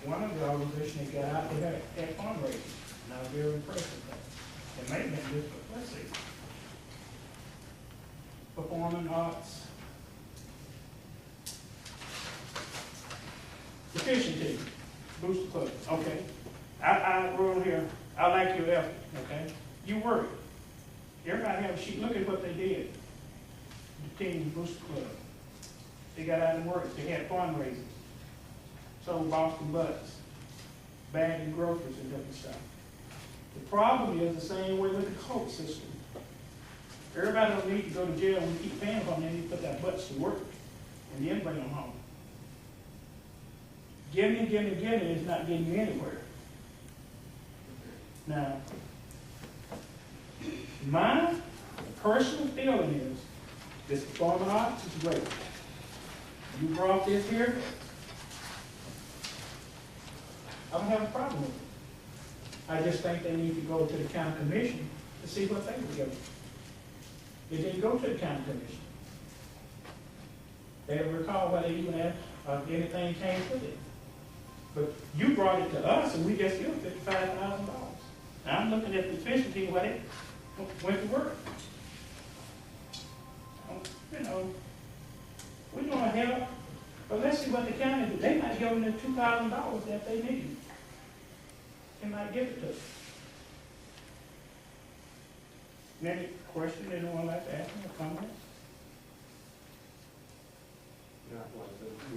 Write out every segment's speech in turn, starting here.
one of the organizations that got out, they had fundraising, and I was very impressed with that. It may have been just, let's see, performing arts, efficiency, boost the club, okay. I wrote here, I like your effort, okay. You work. Everybody have a sheet, look at what they did. The team boost the club. They got out and worked, they had fundraisers. Sold Boston butts, bagging groceries and different stuff. The problem is the same way with the court system. Everybody don't need to go to jail. We keep paying for them, they need to put their butts to work and then bring them home. Giving is not getting you anywhere. Now, my personal feeling is this performing arts is great. You brought this here, I don't have a problem with it. I just think they need to go to the county commission to see what they would give. They didn't go to the county commission. They don't recall whether they even had anything came with it. But you brought it to us and we just give them $55,000. Now I'm looking at the efficiency where they went to work. You know, we're going to help, but let's see what the county do. They might give them the $2,000 that they need. They might give it to us. Any question anyone like to ask me or comment?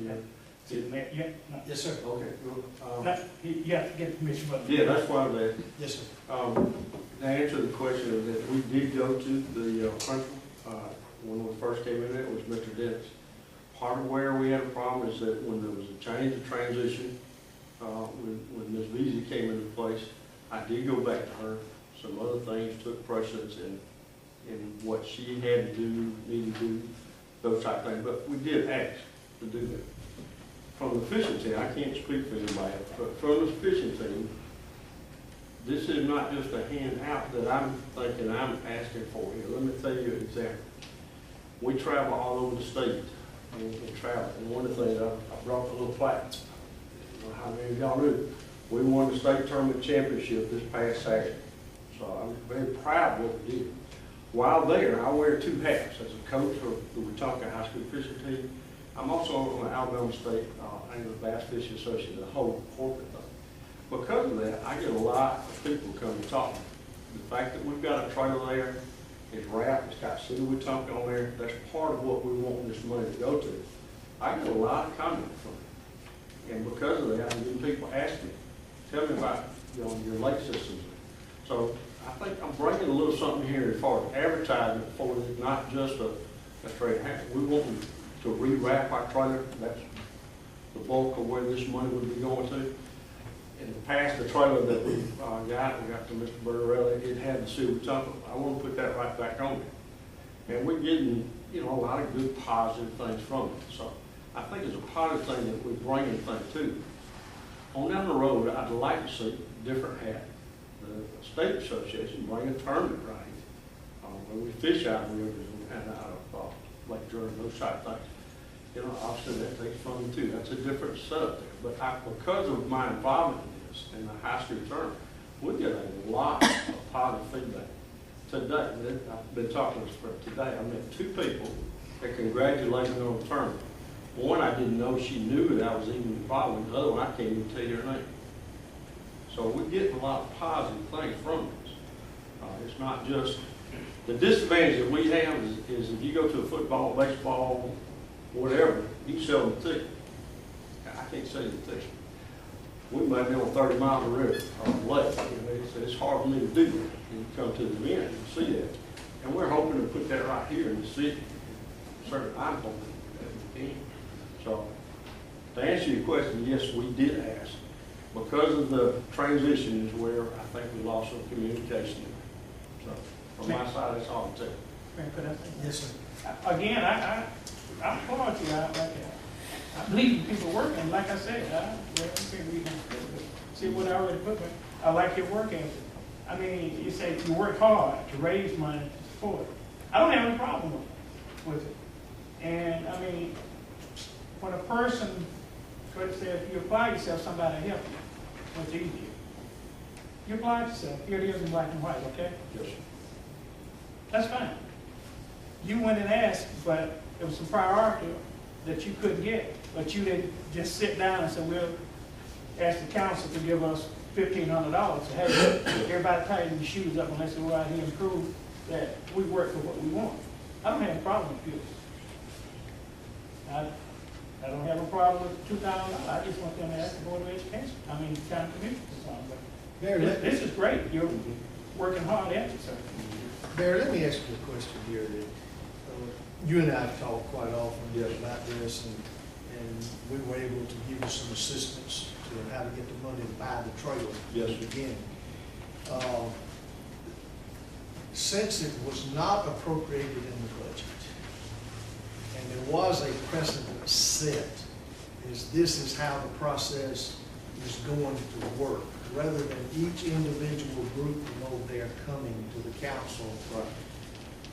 Yeah. No. Yes, sir. Okay. No, you have to get permission from the. Yeah, that's why I'm at. Yes, sir. To answer the question of that, we did go to the principal when we first came in there, it was Mr. Dennis. Part of where we had a problem is that when there was a change of transition, when Ms. Veazey came into place, I did go back to her. Some other things took precedence in what she had to do, needed to do, those type of things. But we did ask to do that. From the efficiency, I can't speak for anybody, but from the efficiency, this is not just a handout that I'm thinking I'm asking for here. Let me tell you an example. We travel all over the state and travel. And one of the things, I brought a little plaque. I don't know how many of y'all knew. We won the state tournament championship this past Saturday. So I'm very proud of what we did. While there, I wear two hats as a coach for the Wetumpka High School fishing team. I'm also on the Alabama State Angler Bass Fishing Association, the whole corporate thing. Because of that, I get a lot of people come to talk to me. The fact that we've got a trailer there, it's wrapped, it's got City Wetumpka on there, that's part of what we want this money to go to. I get a lot of comments from it. And because of that, I'm getting people asking me, tell me about your lake systems. So I think I'm bringing a little something here as far as advertisement for it, not just a straight hand. We want to rewrap our trailer. That's the bulk of where this money would be going to. In the past, the trailer that we got to Mr. Burrell, it had the City Wetumpka. I want to put that right back on there. And we're getting, a lot of good positive things from it. So I think it's a positive thing that we're bringing things to. On down the road, I'd like to see different hat. The State Association bring a tournament right where we fish out of rivers and out of Lake Jordan, those type of things. Obviously that takes funding too. That's a different setup there. But because of my involvement in this and the high school tournament, we get a lot of positive feedback. Today, I've been talking to this for today, I met two people that congratulated me on the tournament. One, I didn't know she knew that I was even involved with. The other one, I can't even tell you her name. So we're getting a lot of positive things from this. It's not just, the disadvantage that we have is if you go to a football, baseball, whatever, you sell them a ticket. I can't sell you a ticket. We might be on 30 miles of river or lake. It's hard for me to do that. You come to the event and see that. And we're hoping to put that right here in the city. Certainly I'm hoping that we can. So to answer your question, yes, we did ask. Because of the transition is where I think we lost some communication. So from my side, that's all I'm saying. Yes, sir. Again, I applaud you. I believe in people working. Like I said, see what I already put there. I like your work ethic. I mean, you say you work hard to raise money to support it. I don't have any problem with it. And I mean, when a person But it said, if you apply yourself, somebody will help you. Much easier. You apply yourself, here it is in black and white, okay? Yes, sir. That's fine. You went and asked, but there was some priority that you couldn't get. But you didn't just sit down and say, we'll ask the council to give us $1,500. So hey, everybody tighten your shoes up unless they go out here and prove that we work for what we want. I don't have a problem with this. I don't have a problem with $2,000. I just want them to ask the Board of Education. I mean, county commission or something. But Mayor, this is great. You're working hard at it, sir. Mayor, let me ask you a question here. That, you and I have talked quite often about this, and we were able to give you some assistance to how to get the money to buy the trailer. Yes. At the beginning. Since it was not appropriated in the budget, and there was a precedent set, this is how the process is going to work, rather than each individual group know they're coming to the council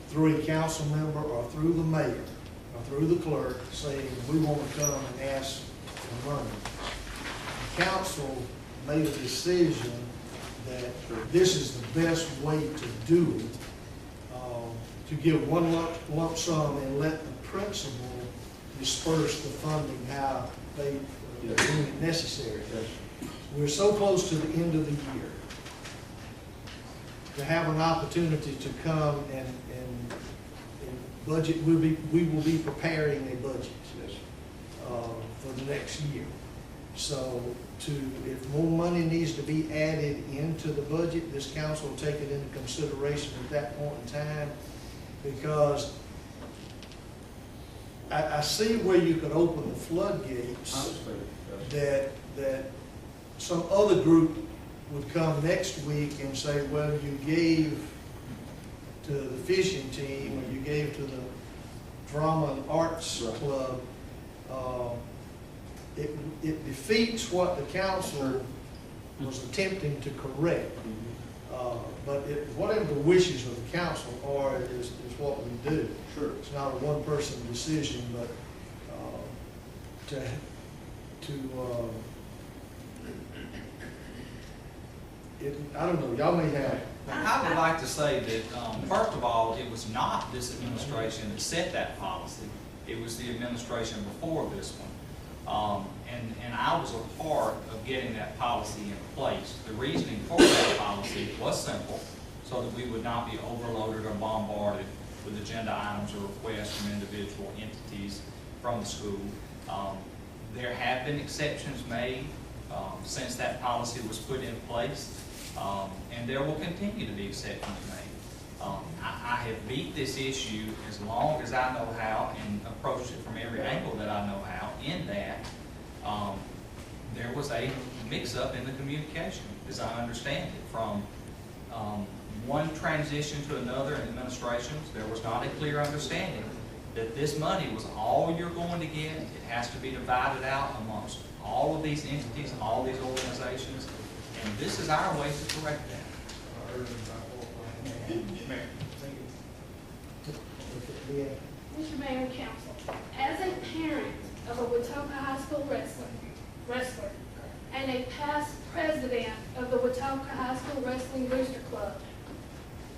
through a council member or through the mayor or through the clerk saying, we want to come and ask for money. The council made a decision that this is the best way to do it, to give one lump sum and let the principal disperse the funding how they deem it necessary. We're so close to the end of the year to have an opportunity to come and budget. We will be preparing a budget for the next year. So if more money needs to be added into the budget, this council will take it into consideration at that point in time, because I see where you could open the floodgates that some other group would come next week and say, well, you gave to the fishing team or you gave to the drama and arts club. It defeats what the council was attempting to correct. But whatever the wishes of the council are is what we do. Sure. It's not a one-person decision, but I don't know, y'all may have. I would like to say that, first of all, it was not this administration that set that policy. It was the administration before this one. And I was a part of getting that policy in place. The reasoning for that policy was simple, so that we would not be overloaded or bombarded with agenda items or requests from individual entities from the school. There have been exceptions made since that policy was put in place, and there will continue to be exceptions made. I have beat this issue as long as I know how and approached it from every angle that I know how, in that there was a mix-up in the communication, as I understand it. From one transition to another in administrations, there was not a clear understanding that this money was all you're going to get. It has to be divided out amongst all of these entities, all these organizations, and this is our way to correct that. Mr. Mayor and Council, as a parent of a Wetumpka High School wrestler and a past president of the Wetumpka High School Wrestling Booster Club,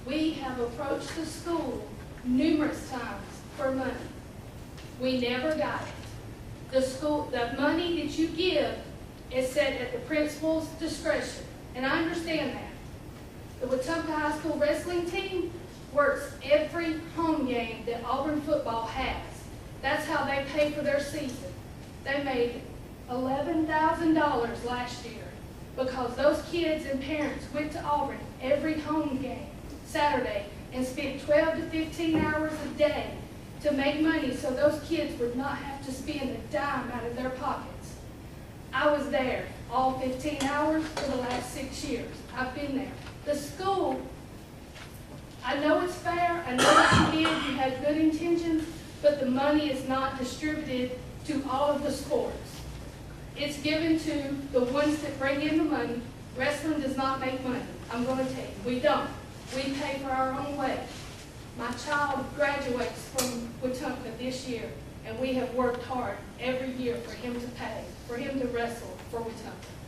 we have approached the school numerous times for money. We never got it. The money that you give is set at the principal's discretion, and I understand that. The Wetumpka High School wrestling team works every home game that Auburn football has. That's how they pay for their season. They made $11,000 last year because those kids and parents went to Auburn every home game Saturday and spent 12 to 15 hours a day to make money so those kids would not have to spend a dime out of their pockets. I was there all 15 hours for the last 6 years. I've been there. The school, I know it's fair, I know what you did, you had good intentions, but the money is not distributed to all of the sports. It's given to the ones that bring in the money. Wrestling does not make money. I'm going to tell you, we don't. We pay for our own way. My child graduates from Wetumpka this year. and we have worked hard every year for him to pay, for him to wrestle for Wetumpka.